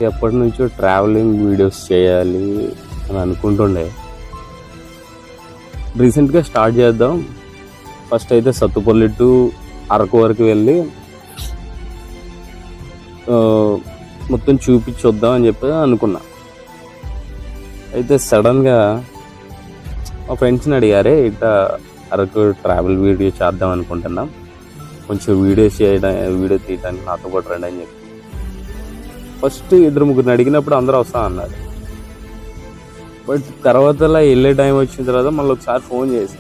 ఎప్పటి నుంచో travelling videos చేయాలి అని అనుకుంటుండే. రీసెంట్గా స్టార్ట్ చేద్దాం. ఫస్ట్ అయితే సత్తుపల్లి టు అరకు వరకు వెళ్ళి మొత్తం చూపించొద్దాం అని చెప్పి అనుకున్నా. అయితే సడన్గా మా ఫ్రెండ్స్ని అడిగారే, ఇట్లా అరకు ట్రావెల్ వీడియో చేద్దాం అనుకుంటున్నాం, కొంచెం వీడియో తీయడానికి నాతో పాటు రండి అని చెప్పి. ఫస్ట్ 2-3 అడిగినప్పుడు అందరూ వస్తా అన్నారు. బట్ తర్వాత వెళ్ళే టైం వచ్చిన తర్వాత మళ్ళీ ఒకసారి ఫోన్ చేసి,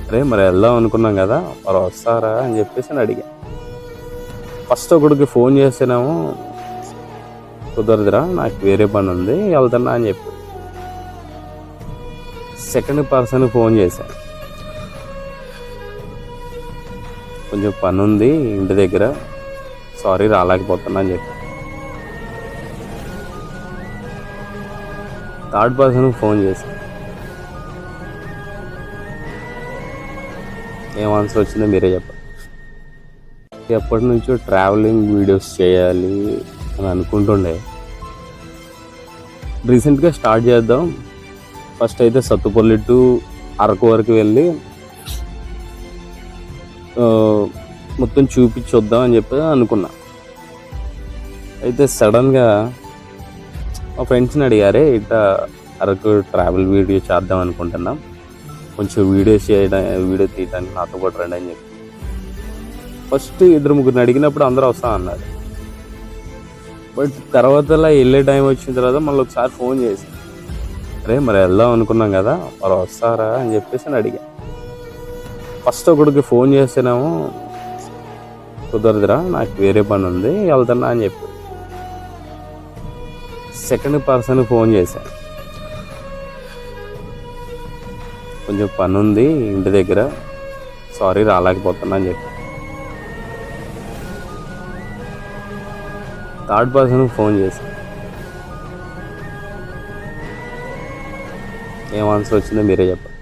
అరే మరి వెళ్దాం అనుకున్నాం కదా, మరి వస్తారా అని చెప్పేసి అని అడిగా. ఫస్ట్ ఒకడికి ఫోన్ చేస్తేనేమో, కుదరదురా నాకు వేరే పని ఉంది వెళ్తున్నా అని చెప్పి. సెకండ్ పర్సన్కి ఫోన్ చేశాను, కొంచెం పని ఉంది ఇంటి దగ్గర, సారీ రాలేకపోతున్నా అని చెప్పి. థర్డ్ పర్సన్కి ఫోన్ చేశాను, ఏం ఆన్సర్ వచ్చిందో మీరే చెప్పండి. ఎప్పటి నుంచో ట్రావెలింగ్ వీడియోస్ చేయాలి అని అనుకుంటుండే. రీసెంట్గా స్టార్ట్ చేద్దాం. ఫస్ట్ అయితే సత్తుపల్లి టు అరకు వరకు వెళ్ళి మొత్తం చూపించొద్దాం అని చెప్పి అనుకున్నా. అయితే సడన్గా మా ఫ్రెండ్స్ని అడిగారే, ఇట్లా అరకు ట్రావెల్ వీడియో చేద్దాం అనుకుంటున్నాం, కొంచెం వీడియో తీయడానికి నాతో పాటు రండి అని చెప్పి. ఫస్ట్ 2-3 అడిగినప్పుడు అందరూ వస్తా అన్నారు. బట్ తర్వాత వెళ్ళే టైం వచ్చిన తర్వాత మళ్ళీ ఒకసారి ఫోన్ చేసి, అరే మరి వెళ్దాం అనుకున్నాం కదా, మరి వస్తారా అని చెప్పేసి అని అడిగా. ఫస్ట్ ఒకడికి ఫోన్ చేస్తేనేమో, కుదరదురా నాకు వేరే పని ఉంది వెళ్తున్నా అని చెప్పి. సెకండ్ పర్సన్కి ఫోన్ చేశాను, కొంచెం పని ఉంది ఇంటి దగ్గర, సారీ రాలేకపోతున్నా అని చెప్పి. థర్డ్ పర్సన్కి ఫోన్ చేశాను, ఏం ఆన్సర్ వచ్చిందో మీరే చెప్పండి.